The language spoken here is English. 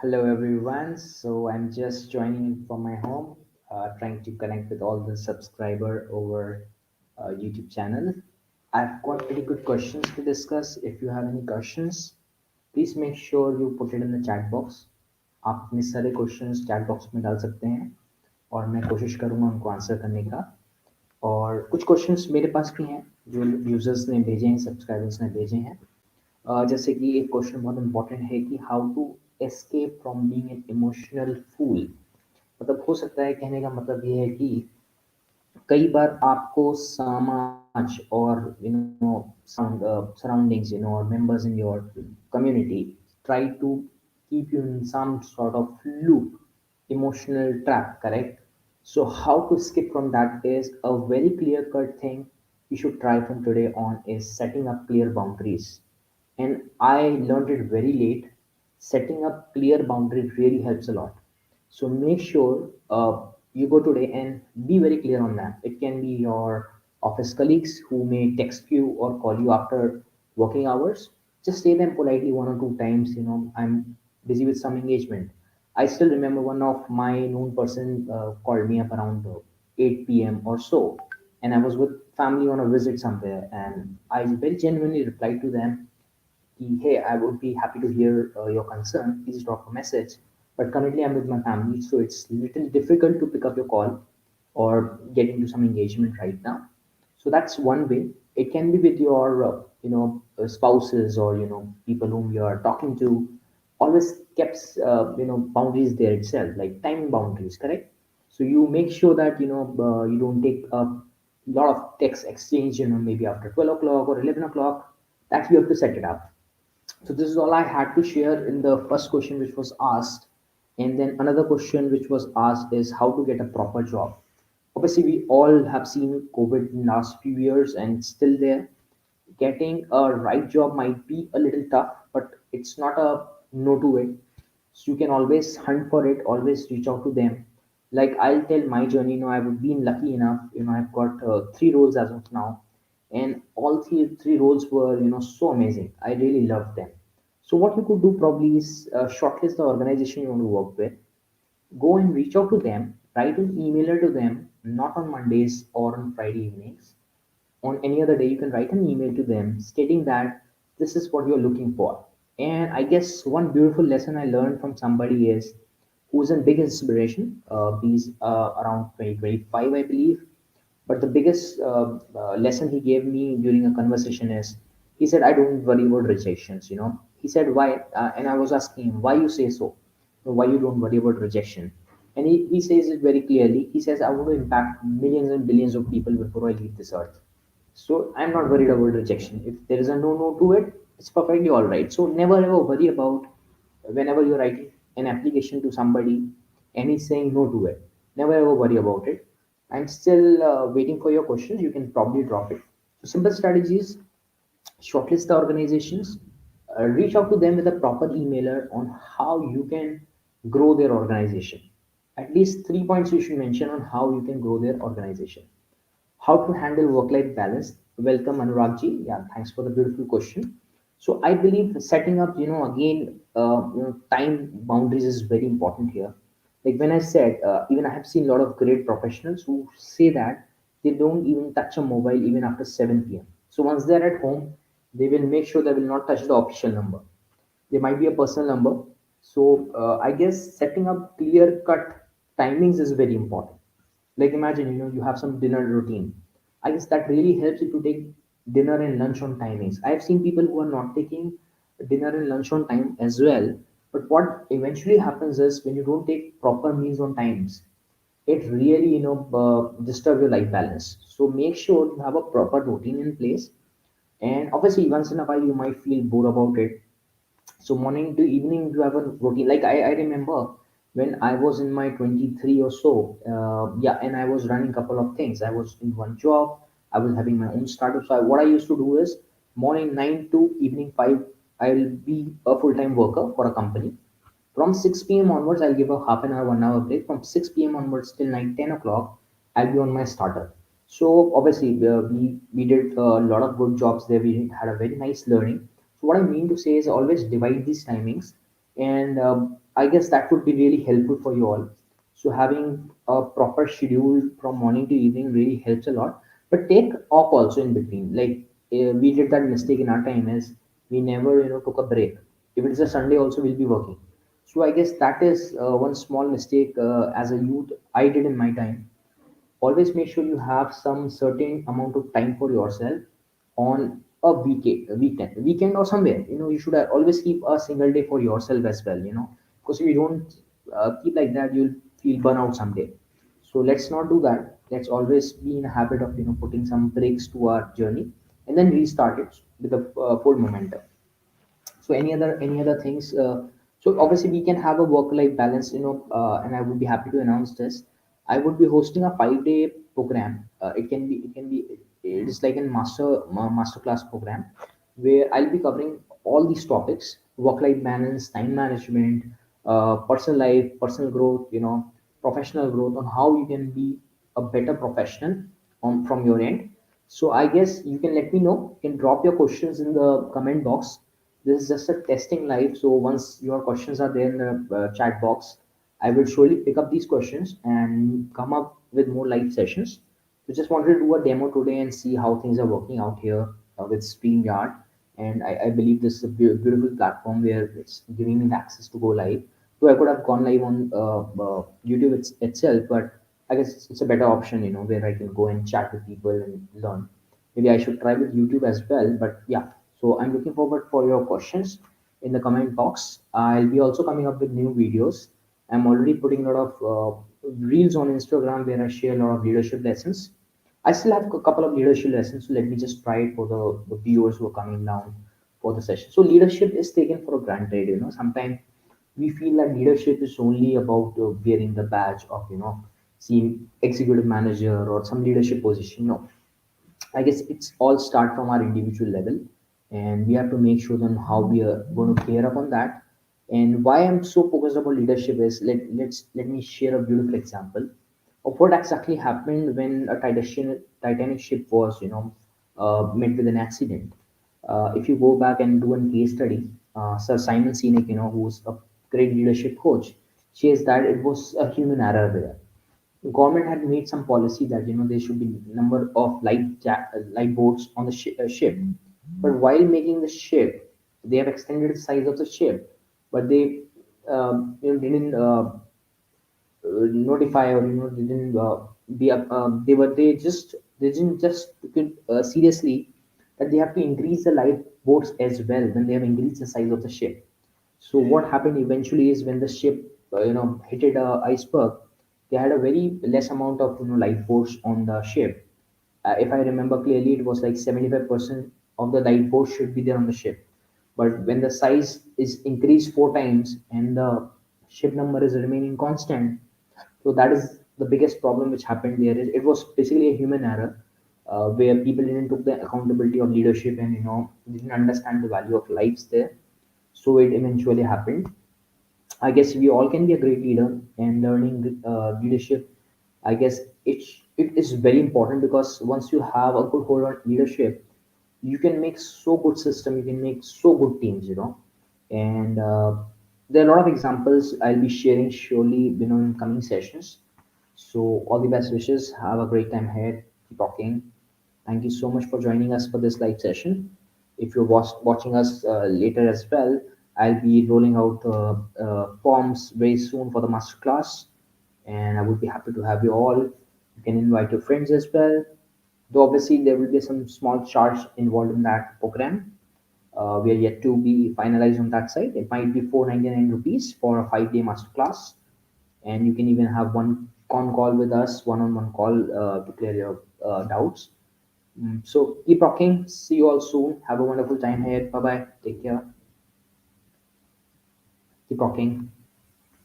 Hello everyone. So I'm just joining in from my home, trying to connect with all the subscriber over YouTube channel. I've got pretty good questions to discuss. If you have any questions, please make sure you put it in the chat box. आप अपने सारे questions chat box में डाल सकते हैं और मैं कोशिश करूंगा उनको आंसर करने का। और कुछ क्वेश्चंस मेरे पास भी हैं जो यूजर्स ने भेजे हैं, सब्सक्राइबर्स ने भेजे हैं। जैसे कि एक क्वेश्चन बहुत इंपॉर्टेंट है कि how to escape from being an emotional fool. मतलब हो सकता है, कहने का मतलब ये है कि कई बार आपको समाज और surroundings, or members in your community try to keep you in some sort of loop, emotional trap, correct? So how to escape from that is a very clear cut thing you should try from today on is setting up clear boundaries. And I learned it very late. Setting up clear boundaries really helps a lot. So make sure you go today and be very clear on that. It can be your office colleagues who may text you or call you after working hours. Just say them politely one or two times, I'm busy with some engagement. I still remember one of my known person called me up around 8 p.m. or so, and I was with family on a visit somewhere, and I very genuinely replied to them, hey, I would be happy to hear your concern. Please drop a message. But currently, I'm with my family, so it's little difficult to pick up your call or get into some engagement right now. So that's one way. It can be with your, spouses or people whom you are talking to. Always keeps boundaries there itself, like time boundaries, correct? So you make sure that you don't take a lot of text exchange, maybe after 12 o'clock or 11 o'clock. That you have to set it up. So this is all I had to share in the first question which was asked. And then another question which was asked is how to get a proper job. Obviously, we all have seen COVID in the last few years and it's still there. Getting a right job might be a little tough, but it's not a no to it. So you can always hunt for it, always reach out to them. Like I'll tell my journey, I've been lucky enough, I've got three roles as of now, and all three roles were, so amazing. I really loved them. So what you could do probably is shortlist the organization you want to work with, go and reach out to them, write an emailer to them, not on Mondays or on Friday evenings. On any other day, you can write an email to them stating that this is what you're looking for. And I guess one beautiful lesson I learned from somebody is who's a big inspiration. He's around 2025, I believe. But the biggest lesson he gave me during a conversation is he said, I don't worry about rejections. He said, why? And I was asking him, why you say so? Why you don't worry about rejection? And he says it very clearly. He says, I want to impact millions and billions of people before I leave this earth. So I'm not worried about rejection. If there is a no to it, it's perfectly all right. So never ever worry about whenever you're writing an application to somebody and he's saying no to it. Never ever worry about it. I'm still waiting for your questions. You can probably drop it. So simple strategies: shortlist the organizations, reach out to them with a proper emailer on how you can grow their organization. At least 3 points you should mention on how you can grow their organization. How to handle work-life balance? Welcome, Anuragji. Yeah, thanks for the beautiful question. So I believe setting up, again, time boundaries is very important here. Like when I said, even I have seen a lot of great professionals who say that they don't even touch a mobile even after 7 p.m. So once they're at home, they will make sure they will not touch the official number. There might be a personal number. So I guess setting up clear cut timings is very important. Like imagine, you have some dinner routine. I guess that really helps you to take dinner and lunch on timings. I've seen people who are not taking dinner and lunch on time as well. But what eventually happens is when you don't take proper meals on times, it really, disturb your life balance. So make sure you have a proper routine in place. And obviously, once in a while, you might feel bored about it, so morning to evening you have a routine. Like I remember when I was in my 23 or so, yeah, and I was running a couple of things. I was in one job, I was having my own startup. So what I used to do is morning 9 to evening 5, I'll be a full-time worker for a company. From 6 p.m. onwards, I'll give a half an hour, 1 hour break. From 6 p.m. onwards till night 10 o'clock, I'll be on my startup. So obviously, we did a lot of good jobs there. We had a very nice learning. So what I mean to say is always divide these timings And I guess that would be really helpful for you all. So having a proper schedule from morning to evening really helps a lot. But take off also in between. Like we did that mistake in our time, is we never took a break. If it is a Sunday also, we'll be working. So I guess that is one small mistake as a youth I did in my time. Always make sure you have some certain amount of time for yourself on a weekend or somewhere. You should always keep a single day for yourself as well. Because if you don't keep like that, you'll feel burnout someday. So let's not do that. Let's always be in a habit of putting some breaks to our journey, and then restart it with a full momentum. So any other things, so obviously we can have a work life balance, and I would be happy to announce this. I would be hosting a 5-day program. It can be it is like a masterclass program where I'll be covering all these topics: work life balance, time management, personal life, personal growth, professional growth, on how you can be a better professional on from your end. So I guess you can let me know. You can drop your questions in the comment box. This is just a testing live. So once your questions are there in the chat box, I will surely pick up these questions and come up with more live sessions. So just wanted to do a demo today and see how things are working out here with StreamYard. And I believe this is a beautiful platform where it's giving me the access to go live. So I could have gone live on YouTube itself, but I guess it's a better option, where I can go and chat with people and learn. Maybe I should try with YouTube as well. But yeah, so I'm looking forward for your questions in the comment box. I'll be also coming up with new videos. I'm already putting a lot of reels on Instagram where I share a lot of leadership lessons. I still have a couple of leadership lessons, so let me just try it for the viewers who are coming down for the session. So leadership is taken for granted. Sometimes we feel that leadership is only about wearing the badge of seeing executive manager or some leadership position. No, I guess it's all start from our individual level, and we have to make sure then how we are going to care upon that. And why I'm so focused about leadership is let me share a beautiful example of what exactly happened when a Titanic ship was met with an accident. If you go back and do a case study, Sir Simon Sinek, who's a great leadership coach, says that it was a human error there. Government had made some policy that there should be number of lifeboats on the ship, but while making the ship, they have extended the size of the ship, but they didn't notify, or didn't be up. They didn't just took it seriously that they have to increase the lifeboats as well when they have increased the size of the ship. So what happened eventually is when the ship, hit a iceberg, they had a very less amount of lifeboats on the ship. If I remember clearly, it was like 75% of the lifeboats should be there on the ship. But when the size is increased 4 times and the ship number is remaining constant, so that is the biggest problem which happened there. It was basically a human error, where people didn't took the accountability of leadership and didn't understand the value of lives there. So it eventually happened. I guess we all can be a great leader, and learning leadership, I guess it is very important, because once you have a good hold on leadership, you can make so good system, you can make so good teams, and there are a lot of examples I'll be sharing surely, in coming sessions. So all the best wishes. Have a great time ahead. Keep talking. Thank you so much for joining us for this live session. If you're watching us later as well, I'll be rolling out forms very soon for the masterclass, and I would be happy to have you all. You can invite your friends as well. Though obviously there will be some small charge involved in that program. We are yet to be finalized on that side. It might be 499 rupees for a 5-day masterclass, and you can even have one call with us, one-on-one call to clear your doubts. So keep rocking. See you all soon. Have a wonderful time here. Bye bye. Take care. Keep rocking.